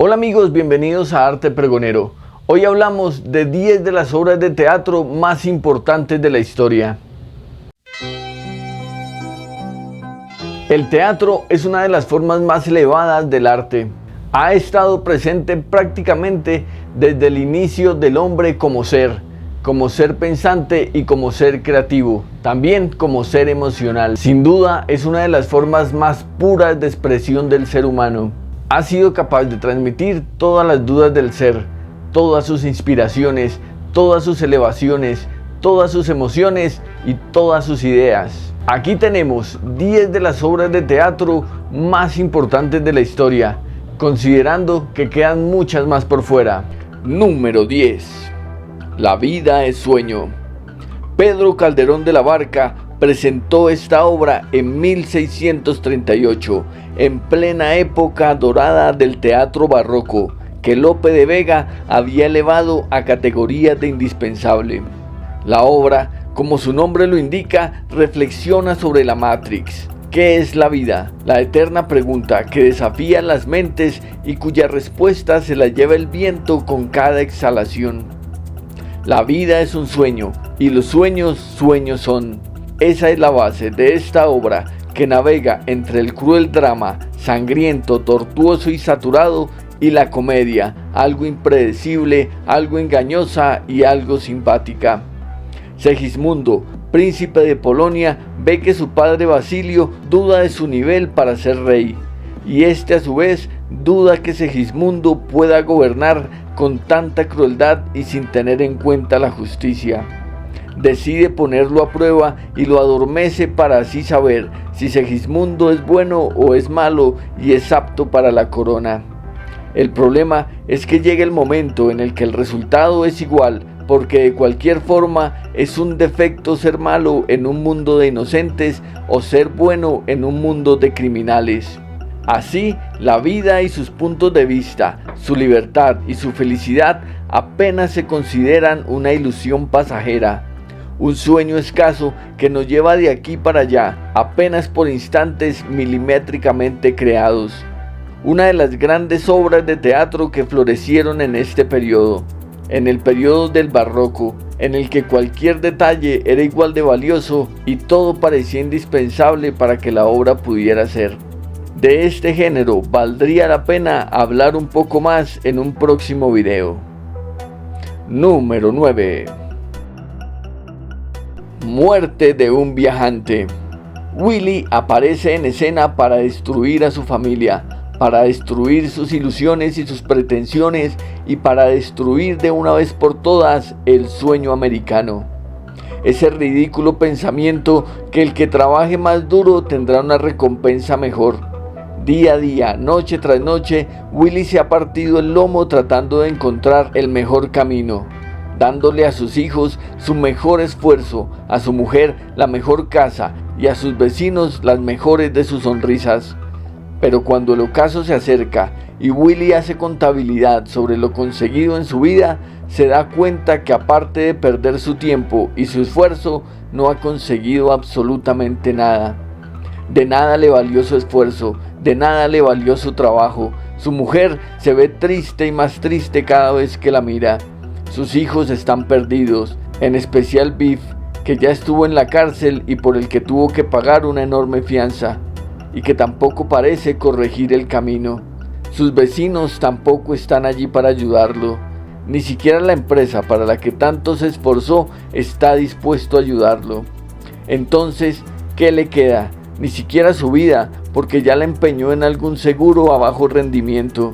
Hola amigos, bienvenidos a Arte Pregonero. Hoy hablamos de 10 de las obras de teatro más importantes de la historia. El teatro es una de las formas más elevadas del arte. Ha estado presente prácticamente desde el inicio del hombre como ser pensante y como ser creativo, también como ser emocional. Sin duda es una de las formas más puras de expresión del ser humano. Ha sido capaz de transmitir todas las dudas del ser, todas sus inspiraciones, todas sus elevaciones, todas sus emociones y todas sus ideas. Aquí tenemos 10 de las obras de teatro más importantes de la historia, considerando que quedan muchas más por fuera. Número 10. La vida es sueño. Pedro Calderón de la Barca presentó esta obra en 1638, en plena época dorada del teatro barroco, que Lope de Vega había elevado a categoría de indispensable. La obra, como su nombre lo indica, reflexiona sobre la Matrix. ¿Qué es la vida? La eterna pregunta que desafía las mentes y cuya respuesta se la lleva el viento con cada exhalación. La vida es un sueño y los sueños, sueños son. Esa es la base de esta obra que navega entre el cruel drama, sangriento, tortuoso y saturado, y la comedia, algo impredecible, algo engañosa y algo simpática. Segismundo, príncipe de Polonia, ve que su padre Basilio duda de su nivel para ser rey, y este a su vez duda que Segismundo pueda gobernar con tanta crueldad y sin tener en cuenta la justicia. Decide ponerlo a prueba y lo adormece para así saber si Segismundo es bueno o es malo y es apto para la corona. El problema es que llega el momento en el que el resultado es igual, porque de cualquier forma es un defecto ser malo en un mundo de inocentes o ser bueno en un mundo de criminales. Así, la vida y sus puntos de vista, su libertad y su felicidad apenas se consideran una ilusión pasajera, un sueño escaso que nos lleva de aquí para allá, apenas por instantes milimétricamente creados. Una de las grandes obras de teatro que florecieron en este periodo, en el periodo del barroco, en el que cualquier detalle era igual de valioso y todo parecía indispensable para que la obra pudiera ser. De este género valdría la pena hablar un poco más en un próximo video. Número 9. Muerte de un viajante. Willy aparece en escena para destruir a su familia, para destruir sus ilusiones y sus pretensiones y para destruir de una vez por todas el sueño americano. Ese ridículo pensamiento que el que trabaje más duro tendrá una recompensa mejor. Día a día, noche tras noche, Willy se ha partido el lomo tratando de encontrar el mejor camino, dándole a sus hijos su mejor esfuerzo, a su mujer la mejor casa y a sus vecinos las mejores de sus sonrisas. Pero cuando el ocaso se acerca y Willy hace contabilidad sobre lo conseguido en su vida, se da cuenta que aparte de perder su tiempo y su esfuerzo, no ha conseguido absolutamente nada. De nada le valió su esfuerzo, de nada le valió su trabajo. Su mujer se ve triste y más triste cada vez que la mira. Sus hijos están perdidos, en especial Biff, que ya estuvo en la cárcel y por el que tuvo que pagar una enorme fianza, y que tampoco parece corregir el camino. Sus vecinos tampoco están allí para ayudarlo. Ni siquiera la empresa para la que tanto se esforzó está dispuesto a ayudarlo. Entonces, ¿qué le queda? Ni siquiera su vida, porque ya la empeñó en algún seguro a bajo rendimiento.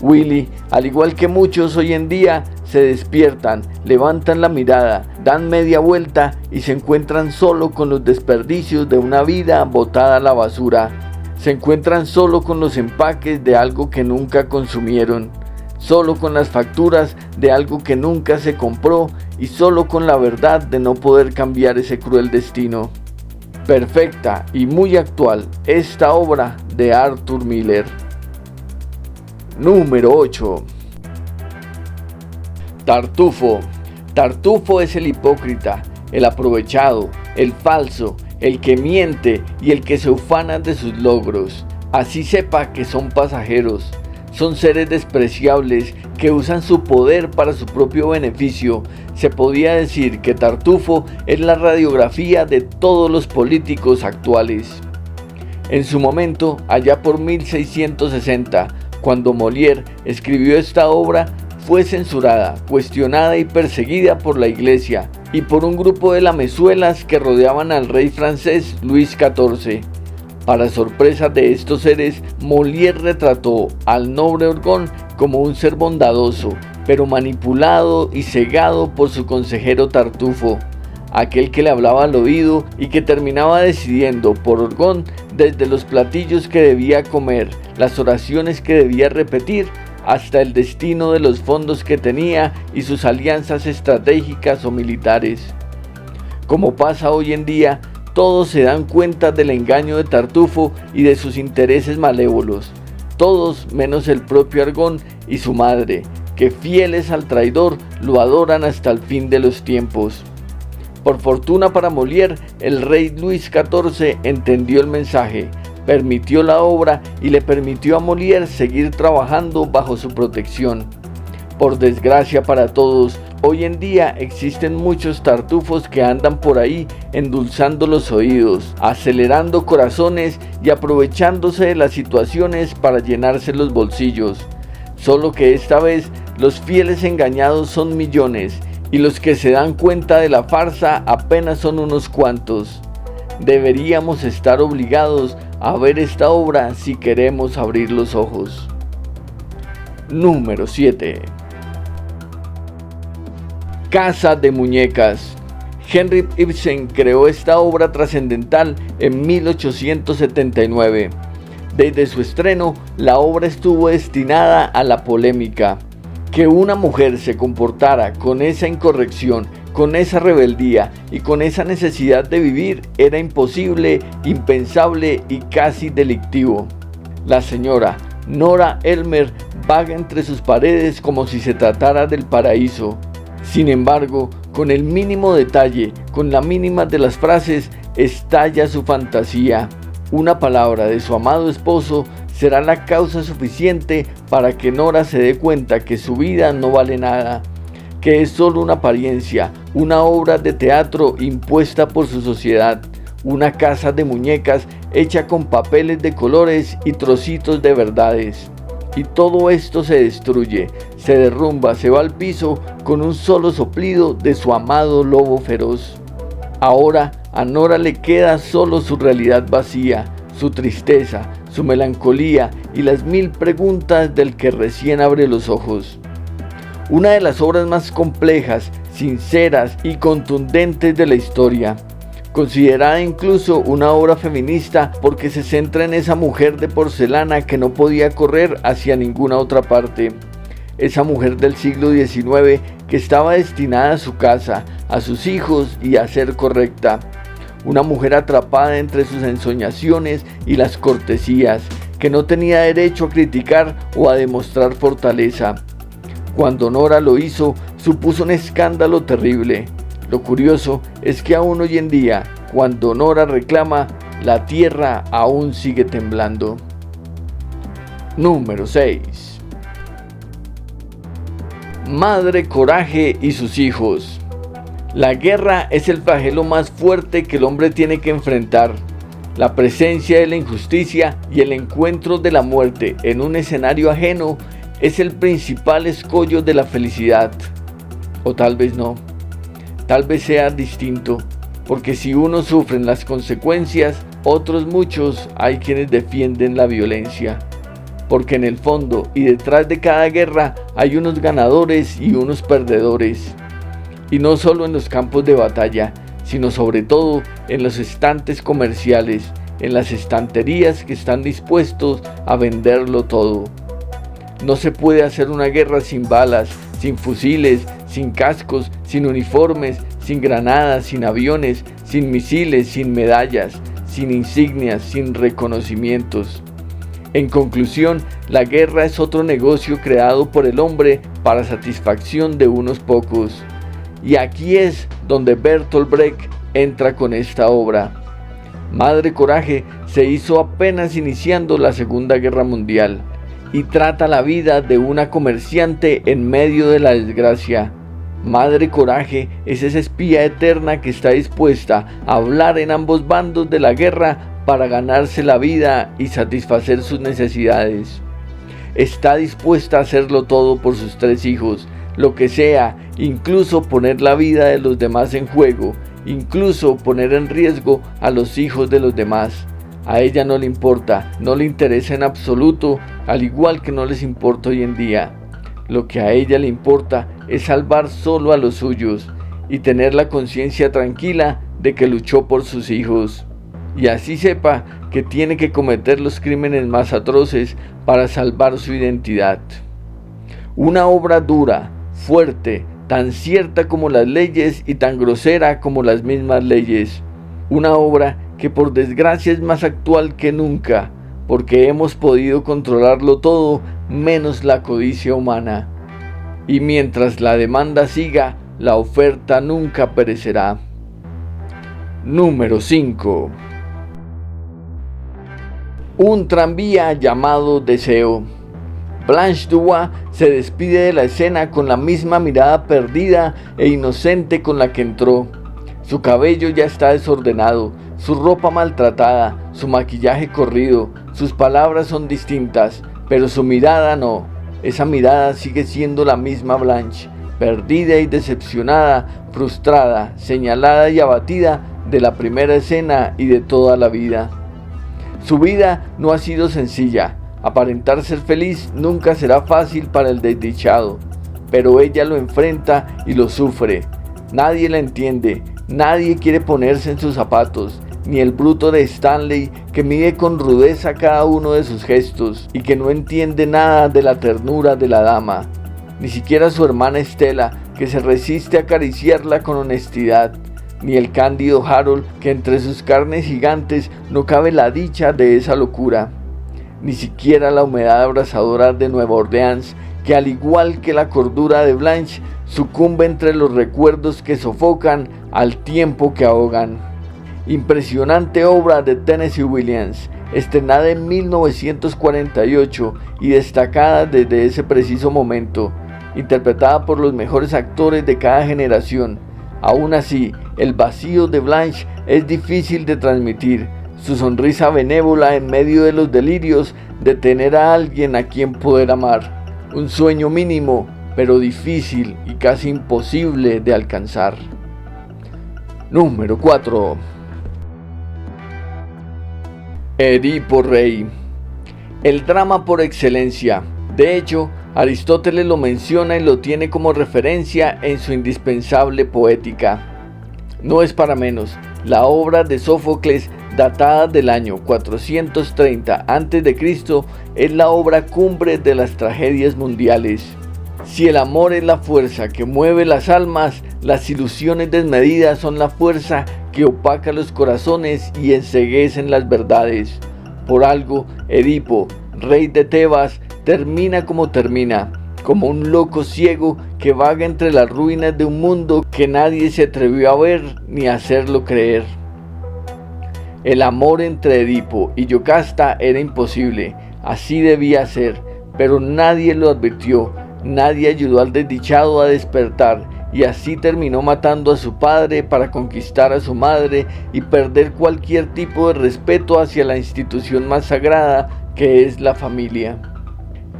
Willy, al igual que muchos hoy en día, se despiertan, levantan la mirada, dan media vuelta y se encuentran solo con los desperdicios de una vida botada a la basura. Se encuentran solo con los empaques de algo que nunca consumieron, solo con las facturas de algo que nunca se compró y solo con la verdad de no poder cambiar ese cruel destino. Perfecta y muy actual esta obra de Arthur Miller. Número 8. Tartufo. Tartufo es el hipócrita, el aprovechado, el falso, el que miente y el que se ufana de sus logros. Así sepa que son pasajeros. Son seres despreciables que usan su poder para su propio beneficio. Se podía decir que Tartufo es la radiografía de todos los políticos actuales. En su momento, allá por 1660, cuando Molière escribió esta obra, fue censurada, cuestionada y perseguida por la Iglesia y por un grupo de lamezuelas que rodeaban al rey francés Luis XIV. Para sorpresa de estos seres, Molière retrató al noble Orgon como un ser bondadoso, pero manipulado y cegado por su consejero Tartufo, aquel que le hablaba al oído y que terminaba decidiendo por Orgon desde los platillos que debía comer, las oraciones que debía repetir, hasta el destino de los fondos que tenía y sus alianzas estratégicas o militares. Como pasa hoy en día, todos se dan cuenta del engaño de Tartufo y de sus intereses malévolos, todos menos el propio Orgon y su madre, que fieles al traidor lo adoran hasta el fin de los tiempos. Por fortuna para Molière, el rey Luis XIV entendió el mensaje, permitió la obra y le permitió a Molière seguir trabajando bajo su protección. Por desgracia para todos, hoy en día existen muchos tartufos que andan por ahí endulzando los oídos, acelerando corazones y aprovechándose de las situaciones para llenarse los bolsillos. Solo que esta vez los fieles engañados son millones y los que se dan cuenta de la farsa apenas son unos cuantos. Deberíamos estar obligados a ver esta obra si queremos abrir los ojos. Número 7. Casa de muñecas. Henrik Ibsen creó esta obra trascendental en 1879. Desde su estreno, la obra estuvo destinada a la polémica. Que una mujer se comportara con esa incorrección, con esa rebeldía y con esa necesidad de vivir era imposible, impensable y casi delictivo. La señora Nora Elmer vaga entre sus paredes como si se tratara del paraíso. Sin embargo, con el mínimo detalle, con la mínima de las frases, estalla su fantasía. Una palabra de su amado esposo será la causa suficiente para que Nora se dé cuenta que su vida no vale nada, que es solo una apariencia, una obra de teatro impuesta por su sociedad, una casa de muñecas hecha con papeles de colores y trocitos de verdades. Y todo esto se destruye, se derrumba, se va al piso con un solo soplido de su amado lobo feroz. Ahora a Nora le queda solo su realidad vacía, su tristeza, su melancolía y las 1000 preguntas del que recién abre los ojos. Una de las obras más complejas, sinceras y contundentes de la historia, considerada incluso una obra feminista porque se centra en esa mujer de porcelana que no podía correr hacia ninguna otra parte. Esa mujer del siglo XIX que estaba destinada a su casa, a sus hijos y a ser correcta. Una mujer atrapada entre sus ensoñaciones y las cortesías, que no tenía derecho a criticar o a demostrar fortaleza. Cuando Nora lo hizo, supuso un escándalo terrible. Lo curioso es que aún hoy en día, cuando Nora reclama, la tierra aún sigue temblando. Número 6. Madre Coraje y sus hijos. La guerra es el flagelo más fuerte que el hombre tiene que enfrentar. La presencia de la injusticia y el encuentro de la muerte en un escenario ajeno es el principal escollo de la felicidad. O tal vez no. Tal vez sea distinto, porque si unos sufren las consecuencias, otros muchos hay quienes defienden la violencia. Porque en el fondo y detrás de cada guerra hay unos ganadores y unos perdedores. Y no solo en los campos de batalla, sino sobre todo en los estantes comerciales, en las estanterías que están dispuestos a venderlo todo. No se puede hacer una guerra sin balas, sin fusiles, sin cascos, sin uniformes, sin granadas, sin aviones, sin misiles, sin medallas, sin insignias, sin reconocimientos. En conclusión, la guerra es otro negocio creado por el hombre para satisfacción de unos pocos. Y aquí es donde Bertolt Brecht entra con esta obra. Madre Coraje se hizo apenas iniciando la Segunda Guerra Mundial. y trata la vida de una comerciante en medio de la desgracia. Madre Coraje es esa espía eterna que está dispuesta a hablar en ambos bandos de la guerra para ganarse la vida y satisfacer sus necesidades. Está dispuesta a hacerlo todo por sus 3 hijos, lo que sea, incluso poner la vida de los demás en juego, incluso poner en riesgo a los hijos de los demás. A ella no le importa, no le interesa en absoluto, al igual que no les importa hoy en día. Lo que a ella le importa es salvar solo a los suyos y tener la conciencia tranquila de que luchó por sus hijos. Y así sepa que tiene que cometer los crímenes más atroces para salvar su identidad. Una obra dura, fuerte, tan cierta como las leyes y tan grosera como las mismas leyes. Una obra que por desgracia es más actual que nunca, porque hemos podido controlarlo todo menos la codicia humana. Y mientras la demanda siga, la oferta nunca perecerá. Número 5. Un tranvía llamado Deseo. Blanche DuBois se despide de la escena con la misma mirada perdida e inocente con la que entró. Su cabello ya está desordenado, su ropa maltratada, su maquillaje corrido, sus palabras son distintas, pero su mirada no. Esa mirada sigue siendo la misma Blanche, perdida y decepcionada, frustrada, señalada y abatida de la primera escena y de toda la vida. Su vida no ha sido sencilla. Aparentar ser feliz nunca será fácil para el desdichado, pero ella lo enfrenta y lo sufre. Nadie la entiende, nadie quiere ponerse en sus zapatos, ni el bruto de Stanley que mide con rudeza cada uno de sus gestos y que no entiende nada de la ternura de la dama, ni siquiera su hermana Estela que se resiste a acariciarla con honestidad, ni el cándido Harold que entre sus carnes gigantes no cabe la dicha de esa locura. Ni siquiera la humedad abrasadora de Nueva Orleans, que al igual que la cordura de Blanche, sucumbe entre los recuerdos que sofocan al tiempo que ahogan. Impresionante obra de Tennessee Williams, estrenada en 1948 y destacada desde ese preciso momento, interpretada por los mejores actores de cada generación. Aún así, el vacío de Blanche es difícil de transmitir. Su sonrisa benévola en medio de los delirios de tener a alguien a quien poder amar. Un sueño mínimo, pero difícil y casi imposible de alcanzar. Número 4. Edipo Rey. El drama por excelencia. De hecho, Aristóteles lo menciona y lo tiene como referencia en su indispensable Poética. No es para menos, la obra de Sófocles, datada del año 430 a.C., es la obra cumbre de las tragedias mundiales. Si el amor es la fuerza que mueve las almas, las ilusiones desmedidas son la fuerza que opaca los corazones y enceguecen las verdades. Por algo, Edipo, rey de Tebas, termina como termina, como un loco ciego que vaga entre las ruinas de un mundo que nadie se atrevió a ver ni a hacerlo creer. El amor entre Edipo y Yocasta era imposible, así debía ser, pero nadie lo advirtió, nadie ayudó al desdichado a despertar, y así terminó matando a su padre para conquistar a su madre y perder cualquier tipo de respeto hacia la institución más sagrada que es la familia.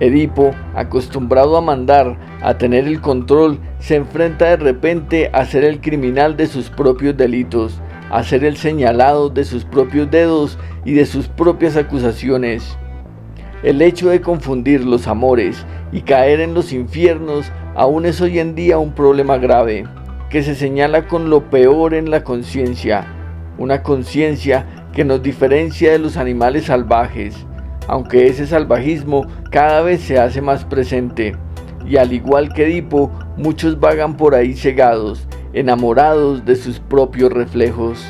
Edipo, acostumbrado a mandar, a tener el control, se enfrenta de repente a ser el criminal de sus propios delitos, a ser el señalado de sus propios dedos y de sus propias acusaciones. El hecho de confundir los amores y caer en los infiernos aún es hoy en día un problema grave, que se señala con lo peor en la conciencia, una conciencia que nos diferencia de los animales salvajes, aunque ese salvajismo cada vez se hace más presente, y al igual que Edipo, muchos vagan por ahí cegados, enamorados de sus propios reflejos.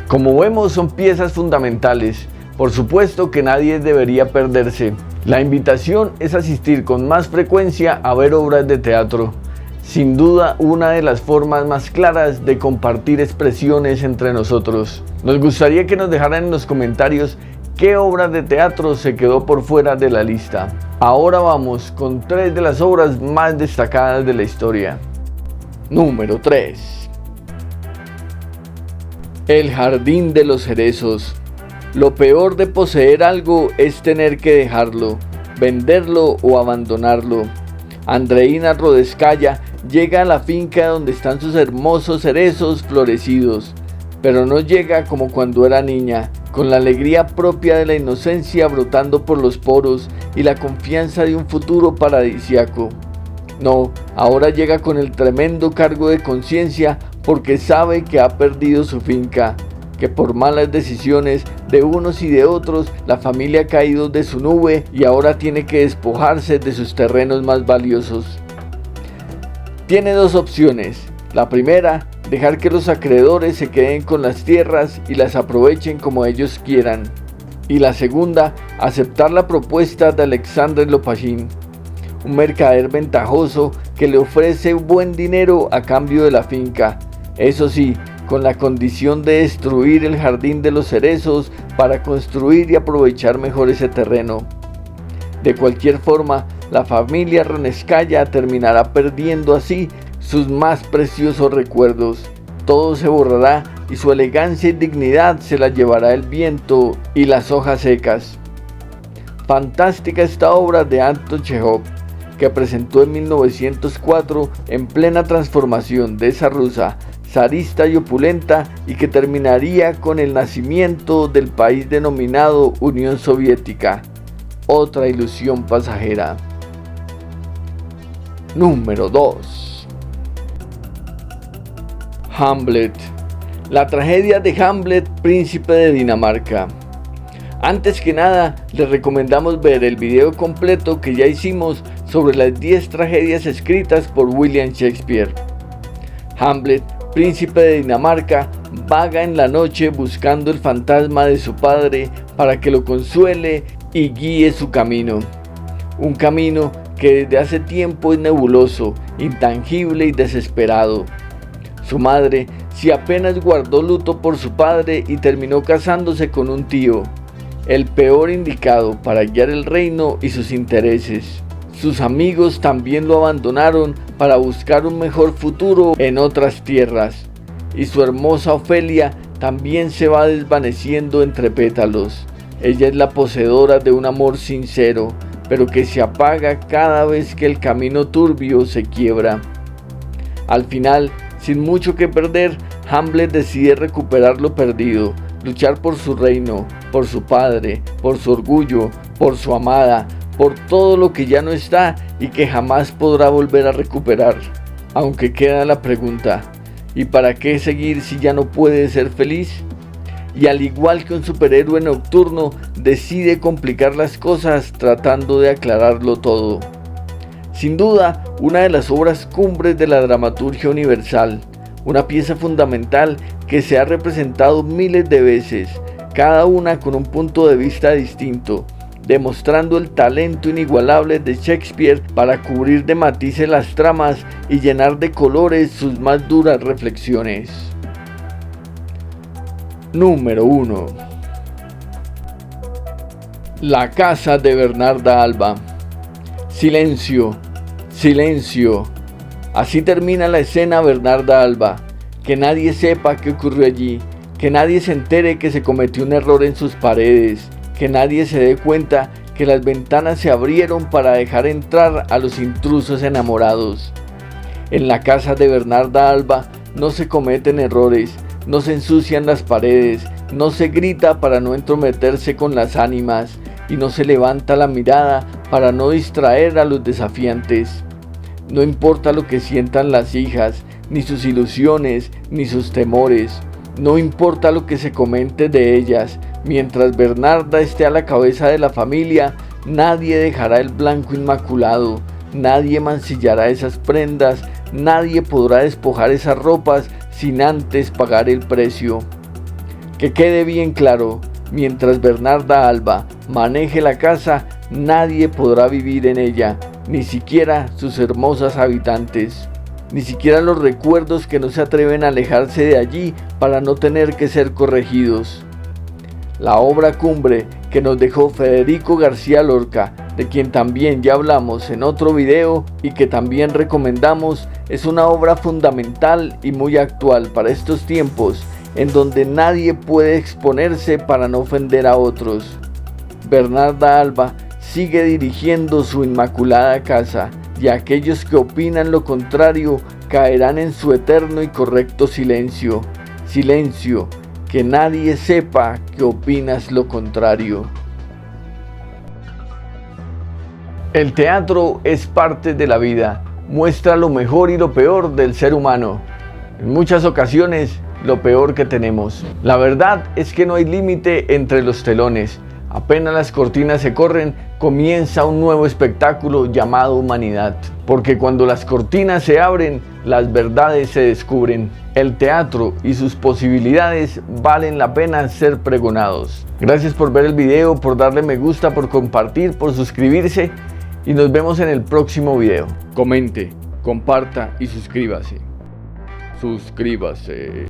Como vemos, son piezas fundamentales. Por supuesto que nadie debería perderse. La invitación es asistir con más frecuencia a ver obras de teatro. Sin duda, una de las formas más claras de compartir expresiones entre nosotros. Nos gustaría que nos dejaran en los comentarios ¿Qué obra de teatro se quedó por fuera de la lista? Ahora vamos con 3 de las obras más destacadas de la historia. Número 3. El Jardín de los Cerezos. Lo peor de poseer algo es tener que dejarlo, venderlo o abandonarlo. Andreina Rodeskaya llega a la finca donde están sus hermosos cerezos florecidos, pero no llega como cuando era niña, con la alegría propia de la inocencia brotando por los poros y la confianza de un futuro paradisiaco. No, ahora llega con el tremendo cargo de conciencia porque sabe que ha perdido su finca, que por malas decisiones de unos y de otros la familia ha caído de su nube y ahora tiene que despojarse de sus terrenos más valiosos. Tiene 2 opciones. La primera, dejar que los acreedores se queden con las tierras y las aprovechen como ellos quieran. Y la segunda, aceptar la propuesta de Alexandre Lopashín, un mercader ventajoso que le ofrece buen dinero a cambio de la finca. Eso sí, con la condición de destruir el Jardín de los Cerezos para construir y aprovechar mejor ese terreno. De cualquier forma, la familia Rodeskaya terminará perdiendo así sus más preciosos recuerdos. Todo se borrará y su elegancia y dignidad se la llevará el viento y las hojas secas. Fantástica esta obra de Anton Chejov, que presentó en 1904 en plena transformación de esa rusa zarista y opulenta y que terminaría con el nacimiento del país denominado Unión Soviética. Otra ilusión pasajera. Número 2. Hamlet. La tragedia de Hamlet, príncipe de Dinamarca. Antes que nada, les recomendamos ver el video completo que ya hicimos sobre las 10 tragedias escritas por William Shakespeare. Hamlet, príncipe de Dinamarca, vaga en la noche buscando el fantasma de su padre para que lo consuele y guíe su camino. Un camino que desde hace tiempo es nebuloso, intangible y desesperado. Su madre, si apenas guardó luto por su padre y terminó casándose con un tío, el peor indicado para guiar el reino y sus intereses. Sus amigos también lo abandonaron para buscar un mejor futuro en otras tierras, y su hermosa Ofelia también se va desvaneciendo entre pétalos. Ella es la poseedora de un amor sincero, pero que se apaga cada vez que el camino turbio se quiebra. Al final, sin mucho que perder, Hamlet decide recuperar lo perdido, luchar por su reino, por su padre, por su orgullo, por su amada, por todo lo que ya no está y que jamás podrá volver a recuperar. Aunque queda la pregunta, ¿y para qué seguir si ya no puede ser feliz? Y al igual que un superhéroe nocturno, decide complicar las cosas tratando de aclararlo todo. Sin duda, una de las obras cumbres de la dramaturgia universal, una pieza fundamental que se ha representado miles de veces, cada una con un punto de vista distinto, demostrando el talento inigualable de Shakespeare para cubrir de matices las tramas y llenar de colores sus más duras reflexiones. Número 1. La casa de Bernarda Alba. Silencio, silencio. Así termina la escena Bernarda Alba. Que nadie sepa qué ocurrió allí, que nadie se entere que se cometió un error en sus paredes, que nadie se dé cuenta que las ventanas se abrieron para dejar entrar a los intrusos enamorados. En la casa de Bernarda Alba no se cometen errores, no se ensucian las paredes, no se grita para no entrometerse con las ánimas y no se levanta la mirada para no distraer a los desafiantes. No importa lo que sientan las hijas, ni sus ilusiones, ni sus temores. No importa lo que se comente de ellas. Mientras Bernarda esté a la cabeza de la familia, nadie dejará el blanco inmaculado, nadie mancillará esas prendas, nadie podrá despojar esas ropas sin antes pagar el precio. Que quede bien claro, mientras Bernarda Alba maneje la casa, nadie podrá vivir en ella, ni siquiera sus hermosas habitantes, ni siquiera los recuerdos que no se atreven a alejarse de allí para no tener que ser corregidos. La obra cumbre que nos dejó Federico García Lorca, de quien también ya hablamos en otro video y que también recomendamos, es una obra fundamental y muy actual para estos tiempos, en donde nadie puede exponerse para no ofender a otros. Bernarda Alba sigue dirigiendo su inmaculada casa, y aquellos que opinan lo contrario caerán en su eterno y correcto silencio. Silencio, que nadie sepa que opinas lo contrario. El teatro es parte de la vida, muestra lo mejor y lo peor del ser humano. En muchas ocasiones, lo peor que tenemos. La verdad es que no hay límite entre los telones. Apenas las cortinas se corren, comienza un nuevo espectáculo llamado humanidad. Porque cuando las cortinas se abren, las verdades se descubren. El teatro y sus posibilidades valen la pena ser pregonados. Gracias por ver el video, por darle me gusta, por compartir, por suscribirse. Y nos vemos en el próximo video. Comente, comparta y suscríbase. Suscríbase.